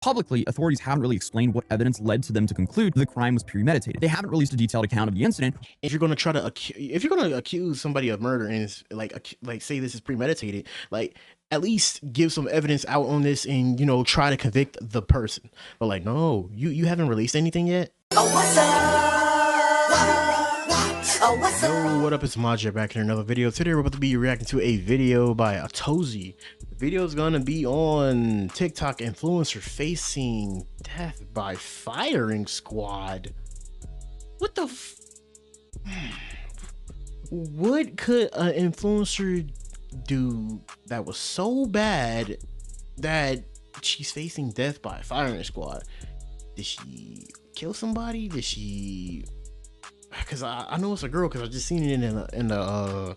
Publicly, authorities haven't really explained what evidence led to them to conclude the crime was premeditated. They haven't released a detailed account of the incident. If you're gonna try to accuse somebody of murder and it's like say this is premeditated, like at least give some evidence out on this and try to convict the person. But like, no, you haven't released anything yet. Oh, what's up? Oh, what's up? Yo, what up? It's Maja back in another video. Today we're about to be reacting to a video by Atozi. The video is gonna be on TikTok influencer facing death by firing squad. What the what could an influencer do that was so bad that she's facing death by a firing squad? Did she kill somebody? Did she? Because I know it's a girl because I just seen it in a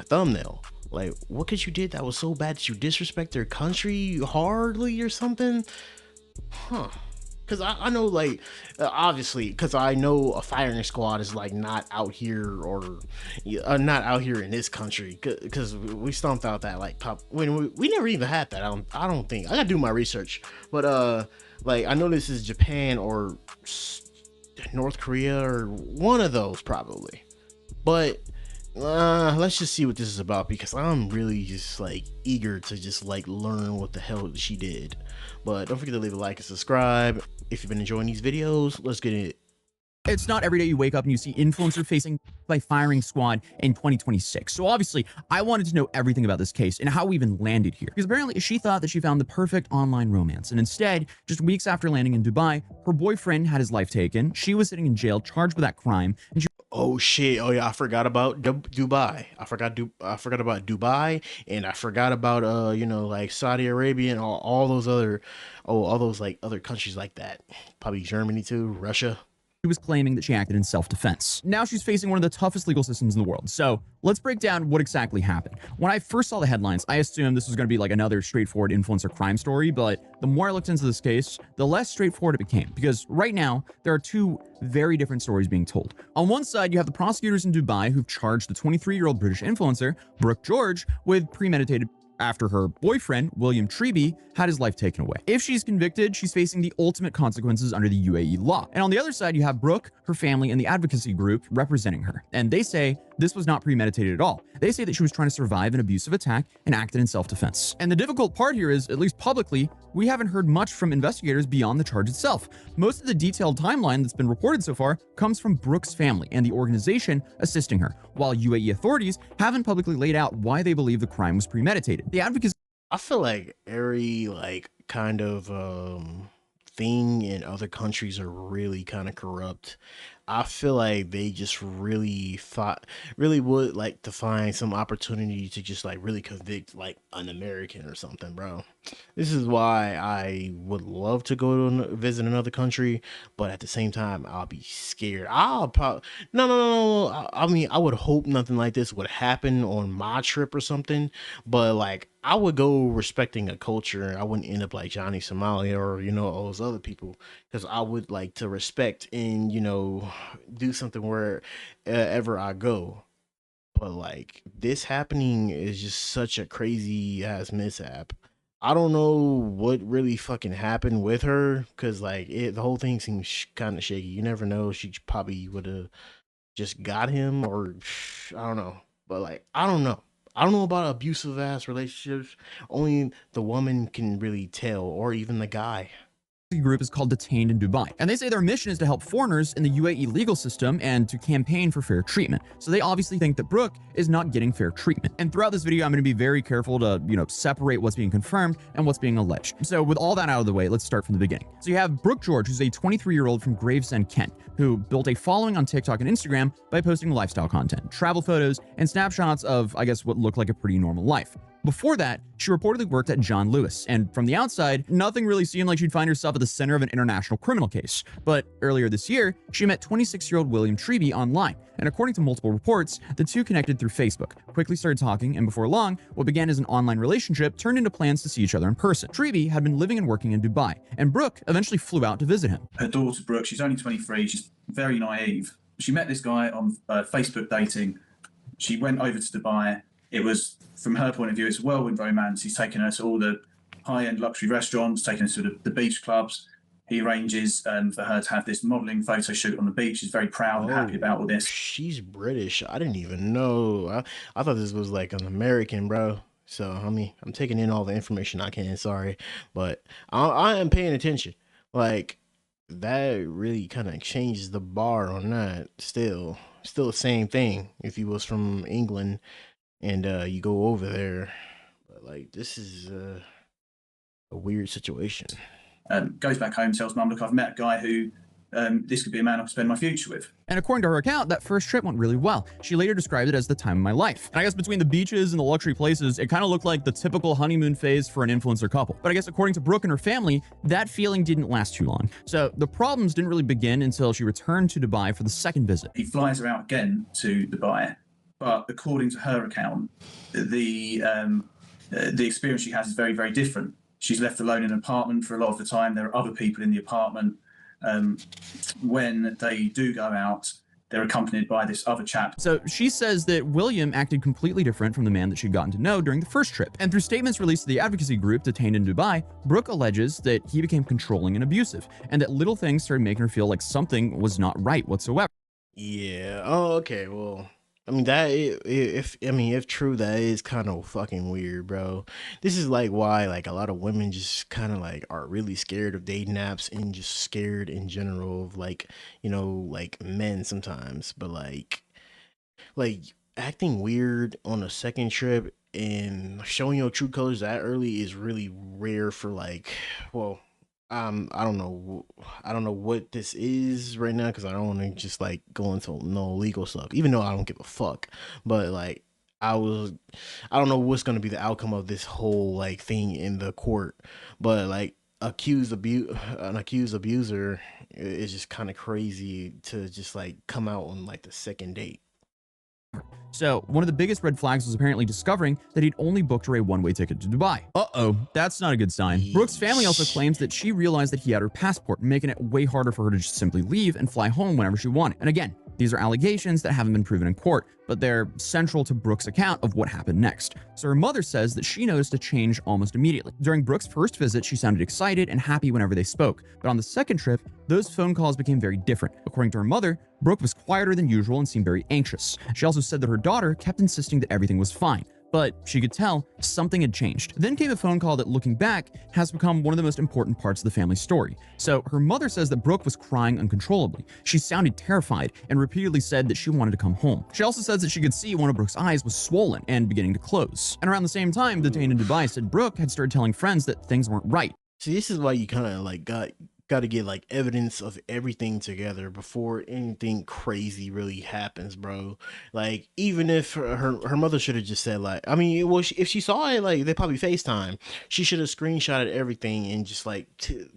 thumbnail. Like, what could you did that was so bad that you disrespect their country hardly or something? Huh? Because I know, like, obviously, because I know a firing squad is like not out here or not out here in this country, because we stomped out that like top when we never even had that. I don't think I gotta do my research, but like I know this is Japan or North Korea or one of those probably, but let's just see what this is about, because I'm really just like eager to just like learn what the hell she did. But don't forget to leave a like and subscribe if you've been enjoying these videos. Let's get it. It's not every day you wake up and you see influencer facing by firing squad in 2026. So obviously, I wanted to know everything about this case and how we even landed here. Because apparently she thought that she found the perfect online romance. And instead, just weeks after landing in Dubai, her boyfriend had his life taken. She was sitting in jail, charged with that crime. And she Oh shit! Oh yeah, I forgot about Dubai. I forgot about Dubai, and I forgot about like Saudi Arabia and all those other like other countries like that. Probably Germany too, Russia. was claiming that she acted in self-defense. Now she's facing one of the toughest legal systems in the world. So let's break down what exactly happened. When I first saw the headlines, I assumed this was going to be like another straightforward influencer crime story, but the more I looked into this case, the less straightforward it became, because right now there are two very different stories being told. On one side, you have the prosecutors in Dubai who've charged the 23-year-old British influencer, Brooke George, with premeditated after her boyfriend, William Treby, had his life taken away. If she's convicted, she's facing the ultimate consequences under the UAE law. And on the other side, you have Brooke, her family, and the advocacy group representing her. And they say this was not premeditated at all. They say that she was trying to survive an abusive attack and acted in self-defense. And the difficult part here is, at least publicly, we haven't heard much from investigators beyond the charge itself. Most of the detailed timeline that's been reported so far comes from Brooke's family and the organization assisting her, while UAE authorities haven't publicly laid out why they believe the crime was premeditated. The advocacy I feel like every like kind of thing in other countries are really kind of corrupt. I feel like they just really would like to find some opportunity to just like really convict like an American or something, bro. This is why I would love to go to visit another country, but at the same time, I'll be scared. I'll probably no. I mean, I would hope nothing like this would happen on my trip or something, but like I would go respecting a culture. I wouldn't end up like Johnny Somalia or all those other people, because I would like to respect and do something wherever I go. But like this happening is just such a crazy ass mishap. I don't know what really fucking happened with her, because like the whole thing seems kind of shaky. You never know. She probably would have just got him, or I don't know. But like I don't know about abusive ass relationships. Only the woman can really tell, or even the guy. group is called DÄTAINED in Dubai, and they say their mission is to help foreigners in the UAE legal system and to campaign for fair treatment. So they obviously think that Brooke is not getting fair treatment. And throughout this video, I'm going to be very careful to, separate what's being confirmed and what's being alleged. So with all that out of the way, let's start from the beginning. So you have Brooke George, who's a 23-year-old from Gravesend, Kent, who built a following on TikTok and Instagram by posting lifestyle content, travel photos, and snapshots of, I guess, what looked like a pretty normal life. Before that, she reportedly worked at John Lewis, and from the outside, nothing really seemed like she'd find herself at the center of an international criminal case. But earlier this year, she met 26-year-old William Treby online, and according to multiple reports, the two connected through Facebook, quickly started talking, and before long, what began as an online relationship turned into plans to see each other in person. Treby had been living and working in Dubai, and Brooke eventually flew out to visit him. Her daughter, Brooke, she's only 23, she's very naive. She met this guy on Facebook dating. She went over to Dubai. It was, from her point of view, it's a whirlwind romance. He's taken her to all the high-end luxury restaurants, taking her to the beach clubs. He arranges for her to have this modeling photo shoot on the beach. She's very proud and happy about all Oh, this. she's British. I didn't even know. I thought this was like an American, bro. So I mean, I'm taking in all the information I can. Sorry, but I am paying attention. Like that really kind of changes the bar on that. Still the same thing. If you was from England and you go over there, but like this is a weird situation. Goes back home, tells mum, look, I've met a guy who this could be a man I could spend my future with. And according to her account, that first trip went really well. She later described it as the time of my life. And I guess between the beaches and the luxury places, it kind of looked like the typical honeymoon phase for an influencer couple. But I guess according to Brooke and her family, that feeling didn't last too long. So the problems didn't really begin until she returned to Dubai for the second visit. He flies her out again to Dubai, but according to her account, the experience she has is very, very different. She's left alone in an apartment for a lot of the time. There are other people in the apartment. When they do go out, they're accompanied by this other chap. So she says that William acted completely different from the man that she'd gotten to know during the first trip. And through statements released to the advocacy group detained in Dubai, Brooke alleges that he became controlling and abusive, and that little things started making her feel like something was not right whatsoever. Yeah. Oh, okay. Well, I mean if true, that is kind of fucking weird, bro. This is like why like a lot of women just kind of like are really scared of dating apps and just scared in general of like, like men sometimes. But like acting weird on a second trip and showing your true colors that early is really rare for like, well, I don't know. I don't know what this is right now because I don't want to just like go into no legal stuff, even though I don't give a fuck. But like, I don't know what's gonna be the outcome of this whole like thing in the court. But like, an accused abuser is just kind of crazy to just like come out on like the second date. So one of the biggest red flags was apparently discovering that he'd only booked her a one-way ticket to Dubai. Uh-oh, that's not a good sign. Brooke's family also claims that she realized that he had her passport, making it way harder for her to just simply leave and fly home whenever she wanted. And again, these are allegations that haven't been proven in court, but they're central to Brooke's account of what happened next. So her mother says that she noticed a change almost immediately. During Brooke's first visit, she sounded excited and happy whenever they spoke, but on the second trip, those phone calls became very different. According to her mother, Brooke was quieter than usual and seemed very anxious. She also said that her daughter kept insisting that everything was fine, but she could tell something had changed. Then came a phone call that, looking back, has become one of the most important parts of the family's story. So her mother says that Brooke was crying uncontrollably. She sounded terrified and repeatedly said that she wanted to come home. She also says that she could see one of Brooke's eyes was swollen and beginning to close. And around the same time, Detained in Dubai said Brooke had started telling friends that things weren't right. See, this is why you kind of like got to get like evidence of everything together before anything crazy really happens, bro. Like, even if her mother should have just said like, I mean, well, if she saw it, like they probably FaceTime, she should have screenshotted everything and just like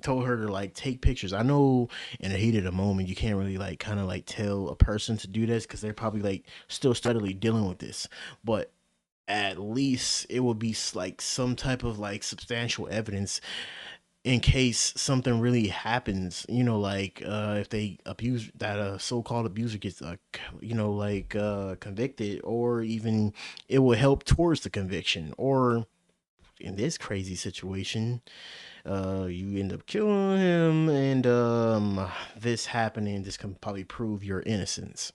told her to like take pictures. I know in the heat of the moment you can't really like kind of like tell a person to do this because they're probably like still steadily dealing with this, but at least it would be like some type of like substantial evidence in case something really happens, like if they abuse that so-called abuser gets convicted, or even it will help towards the conviction, or in this crazy situation you end up killing him, and this happening, this can probably prove your innocence.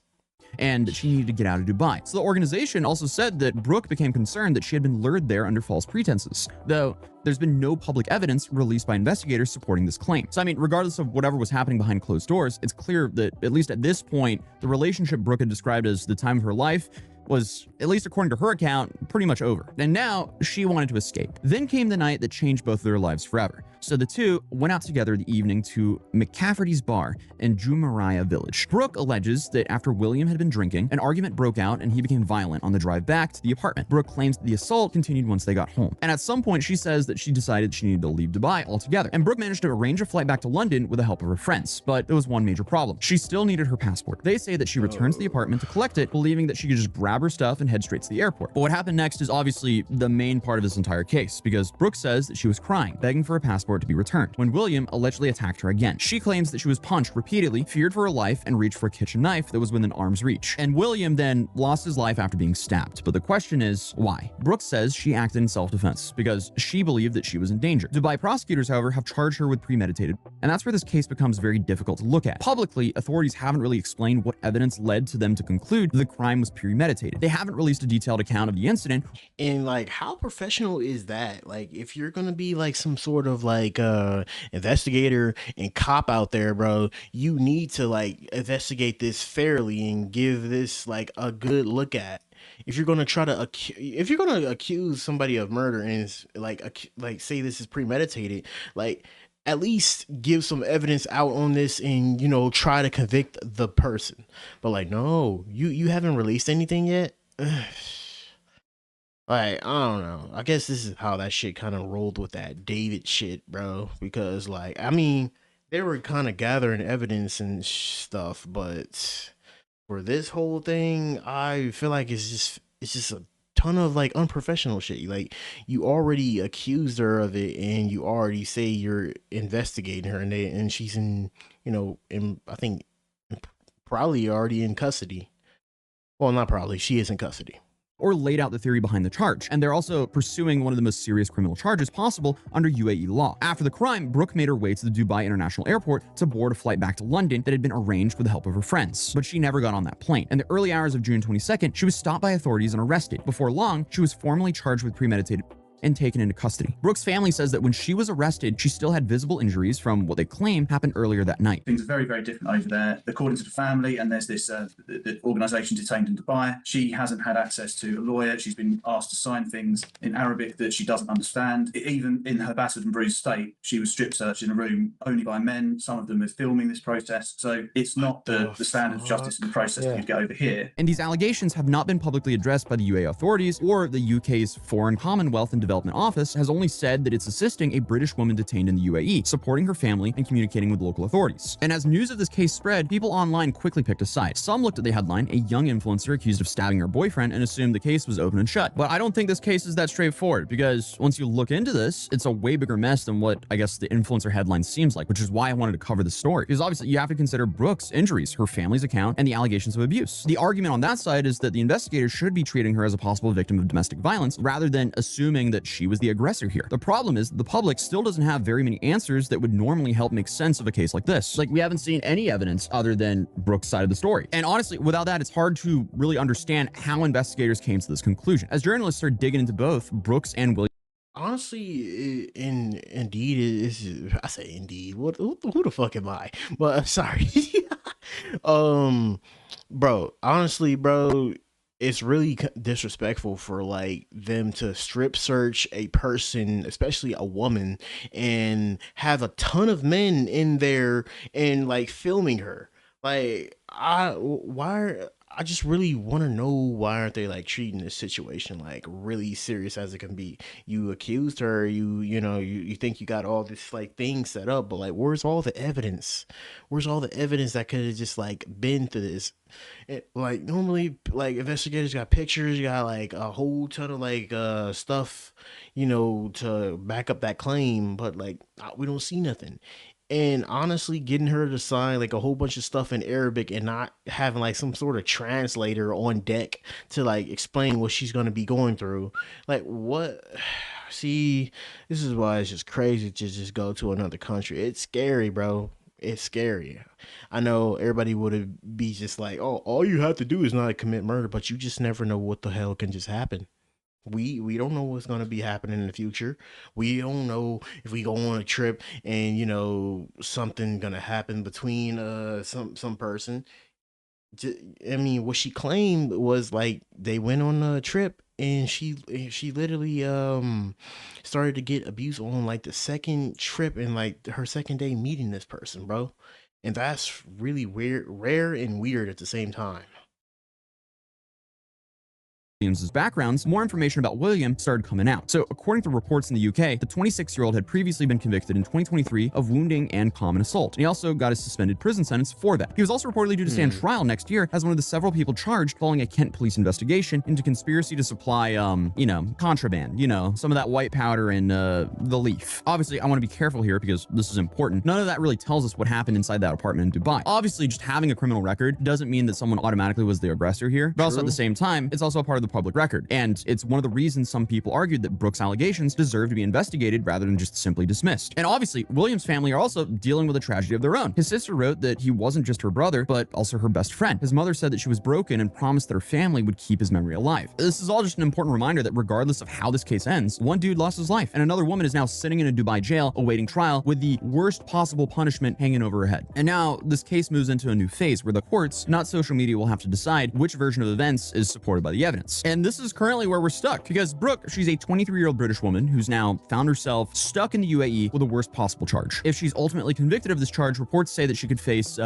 And that she needed to get out of Dubai. So the organization also said that Brooke became concerned that she had been lured there under false pretenses, though there's been no public evidence released by investigators supporting this claim. So I mean, regardless of whatever was happening behind closed doors, it's clear that, at least at this point, the relationship Brooke had described as the time of her life was, at least according to her account, pretty much over. And now she wanted to escape. Then came the night that changed both of their lives forever. So the two went out together the evening to McCafferty's bar in Jumeirah village. Brooke alleges that after William had been drinking, an argument broke out and he became violent on the drive back to the apartment. Brooke claims that the assault continued once they got home. And at some point, she says that she decided she needed to leave Dubai altogether. And Brooke managed to arrange a flight back to London with the help of her friends. But there was one major problem. She still needed her passport. They say that she returned to the apartment to collect it, believing that she could just grab grab her stuff and head straight to the airport. But what happened next is obviously the main part of this entire case, because Brooke says that she was crying, begging for a passport to be returned, when William allegedly attacked her again. She claims that she was punched repeatedly, feared for her life, and reached for a kitchen knife that was within arm's reach. And William then lost his life after being stabbed. But the question is, why? Brooke says she acted in self-defense because she believed that she was in danger. Dubai prosecutors, however, have charged her with premeditated, and that's where this case becomes very difficult to look at. Publicly, authorities haven't really explained what evidence led to them to conclude the crime was premeditated. They haven't released a detailed account of the incident. And like, how professional is that? Like, if you're gonna be like some sort of like investigator and cop out there, bro, you need to like investigate this fairly and give this like a good look at. If you're gonna try to if you're gonna accuse somebody of murder and it's like say this is premeditated, like at least give some evidence out on this and, you know, try to convict the person. But like, no, you haven't released anything yet. Like, I don't know. I guess this is how that shit kind of rolled with that David shit, bro. Because, like, I mean, they were kind of gathering evidence and stuff, but for this whole thing, I feel like it's just a ton of like unprofessional shit. Like, you already accused her of it, and you already say you're investigating her, and she's in, you know, in I think probably already in custody. Well, not probably. She is in custody. Or laid out the theory behind the charge, and they're also pursuing one of the most serious criminal charges possible under UAE law. After the crime, Brooke made her way to the Dubai International Airport to board a flight back to London that had been arranged with the help of her friends. But she never got on that plane. In the early hours of June 22nd, she was stopped by authorities and arrested. Before long, she was formally charged with premeditated and taken into custody. Brooke's family says that when she was arrested, she still had visible injuries from what they claim happened earlier that night. Things are very, very different over there. According to the family, and there's this the organisation detained in Dubai, she hasn't had access to a lawyer. She's been asked to sign things in Arabic that she doesn't understand. Even in her battered and bruised state, she was strip searched in a room only by men. Some of them are filming this process. So it's not the standard of justice and the process that you'd get over here. And these allegations have not been publicly addressed by the UAE authorities, or the UK's Foreign Commonwealth and Development Office has only said that it's assisting a British woman detained in the UAE, supporting her family and communicating with local authorities. And as news of this case spread, people online quickly picked a side. Some looked at the headline, a young influencer accused of stabbing her boyfriend, and assumed the case was open and shut. But I don't think this case is that straightforward, because once you look into this, it's a way bigger mess than what I guess the influencer headline seems like, which is why I wanted to cover the story. Because obviously you have to consider Brooke's injuries, her family's account, and the allegations of abuse. The argument on that side is that the investigators should be treating her as a possible victim of domestic violence rather than assuming that she was the aggressor here. The problem is the public still doesn't have very many answers that would normally help make sense of a case like this. Like, we haven't seen any evidence other than Brooke's side of the story. And honestly, without that, it's hard to really understand how investigators came to this conclusion. As journalists are digging into both Brooks and William. Honestly, indeed is I say indeed. Who the fuck am I? But sorry. Bro, honestly, bro, it's really disrespectful for like them to strip search a person, especially a woman, and have a ton of men in there and like filming her. Like, I just really want to know, why aren't they like treating this situation like really serious as it can be? You accused her, you think you got all this like thing set up, but like, where's all the evidence? Where's all the evidence that could have just like been to this? Like, normally, like, investigators got pictures, you got like a whole ton of like stuff, to back up that claim, but like, we don't see nothing. And honestly, getting her to sign like a whole bunch of stuff in Arabic and not having like some sort of translator on deck to like explain what she's going to be going through. Like, what? See, this is why it's just crazy to just go to another country. It's scary, bro. It's scary. I know everybody would be just like, oh, all you have to do is not commit murder, but you just never know what the hell can just happen. We don't know what's going to be happening in the future. We don't know if we go on a trip and something going to happen between some person. I mean, what she claimed was like they went on a trip and she literally started to get abuse on like the second trip and like her second day meeting this person, bro. And that's really weird, rare and weird at the same time. Williams' backgrounds, more information about William started coming out. So according to reports in the UK, the 26-year-old had previously been convicted in 2023 of wounding and common assault. And he also got a suspended prison sentence for that. He was also reportedly due to stand trial next year as one of the several people charged following a Kent police investigation into conspiracy to supply, contraband, some of that white powder and the leaf. Obviously, I want to be careful here because this is important. None of that really tells us what happened inside that apartment in Dubai. Obviously, just having a criminal record doesn't mean that someone automatically was the aggressor here, but also at the same time, it's also a part of the public record. And it's one of the reasons some people argued that Brooke's allegations deserve to be investigated rather than just simply dismissed. And obviously, William's family are also dealing with a tragedy of their own. His sister wrote that he wasn't just her brother, but also her best friend. His mother said that she was broken and promised that her family would keep his memory alive. This is all just an important reminder that regardless of how this case ends, one dude lost his life, and another woman is now sitting in a Dubai jail awaiting trial with the worst possible punishment hanging over her head. And now this case moves into a new phase where the courts, not social media, will have to decide which version of events is supported by the evidence. And this is currently where we're stuck because Brooke, she's a 23-year-old British woman who's now found herself stuck in the UAE with the worst possible charge. If she's ultimately convicted of this charge, reports say that she could face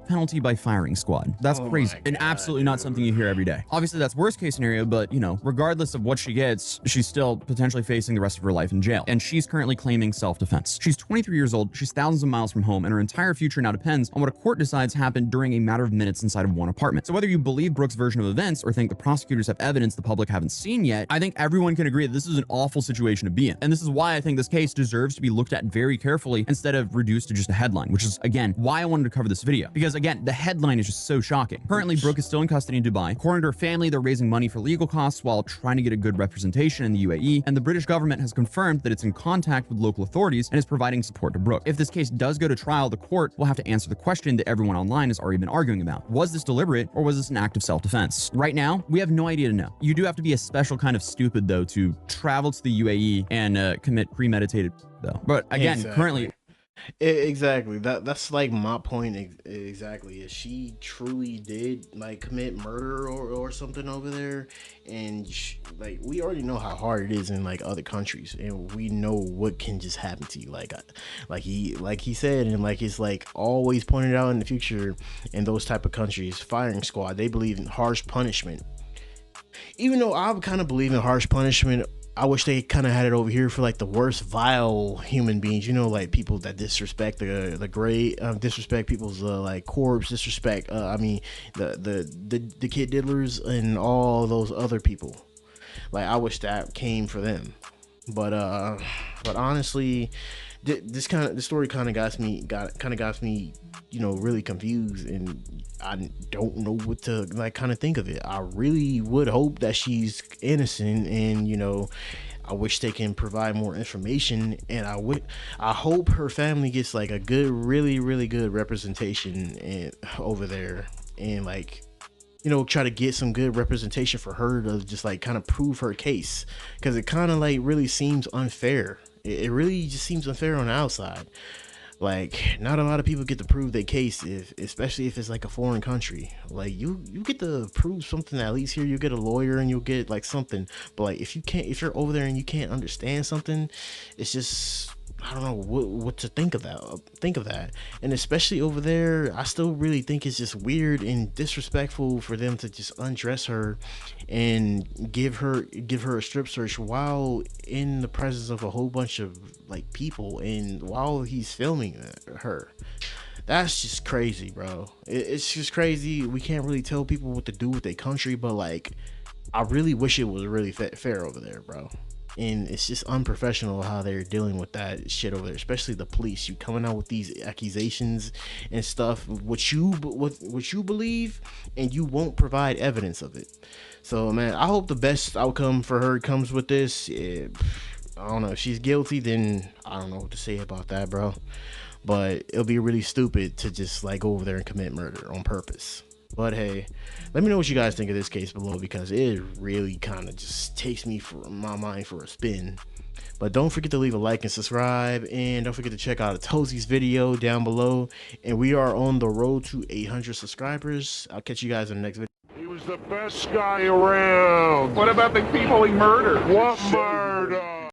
penalty by firing squad. That's crazy and absolutely not something you hear every day. Obviously, that's worst case scenario, but regardless of what she gets, she's still potentially facing the rest of her life in jail. And she's currently claiming self-defense. She's 23 years old, she's thousands of miles from home, and her entire future now depends on what a court decides happened during a matter of minutes inside of one apartment. So whether you believe Brooke's version of events or think the prosecutors have evidence the public haven't seen yet, I think everyone can agree that this is an awful situation to be in. And this is why I think this case deserves to be looked at very carefully instead of reduced to just a headline, which is, again, why I wanted to cover this video. Because, again, the headline is just so shocking. Currently, Brooke is still in custody in Dubai. According to her family, they're raising money for legal costs while trying to get a good representation in the UAE, and the British government has confirmed that it's in contact with local authorities and is providing support to Brooke. If this case does go to trial, the court will have to answer the question that everyone online has already been arguing about. Was this deliberate or was this an act of self-defense? Right now, we have no idea to know. You do have to be a special kind of stupid, though, to travel to the UAE and commit premeditated, though. But again, currently... Exactly. That's like my point. Exactly. If she truly did like commit murder or something over there, and like we already know how hard it is in like other countries, and we know what can just happen to you. Like he said, and like it's like always pointed out in the future in those type of countries, firing squad, they believe in harsh punishment. Even though I kind of believe in harsh punishment, I wish they kind of had it over here for like the worst vile human beings, like people that disrespect the great, disrespect people's like corpse, disrespect the kid diddlers and all those other people. Like I wish that came for them, but honestly, this story kind of got me really confused, and I don't know what to like kind of think of it. I really would hope that she's innocent, and I wish they can provide more information, and I hope her family gets like a good, really good representation over there, and like try to get some good representation for her to just like kind of prove her case, because it kind of like really seems unfair. It really just seems unfair on the outside. Like not a lot of people get to prove their case, especially if it's like a foreign country. Like you get to prove something, at least here you get a lawyer and you'll get like something. But like if you're over there and you can't understand something, it's just, I don't know what to think of that. And especially over there, I still really think it's just weird and disrespectful for them to just undress her and give her a strip search while in the presence of a whole bunch of like people, and while he's filming her. That's just crazy, bro. It's just crazy. We can't really tell people what to do with their country, but like I really wish it was really fair over there, bro. And it's just unprofessional how they're dealing with that shit over there, especially the police. You coming out with these accusations and stuff, what you believe, and you won't provide evidence of it. So man, I hope the best outcome for her comes with this. I don't know, if she's guilty, then I don't know what to say about that, bro. But it'll be really stupid to just like go over there and commit murder on purpose. But hey, let me know what you guys think of this case below, because it really kind of just takes me for my mind for a spin. But don't forget to leave a like and subscribe, and don't forget to check out Tozy's video down below. And we are on the road to 800 subscribers. I'll catch you guys in the next video. He was the best guy around. What about the people he murdered? What murder?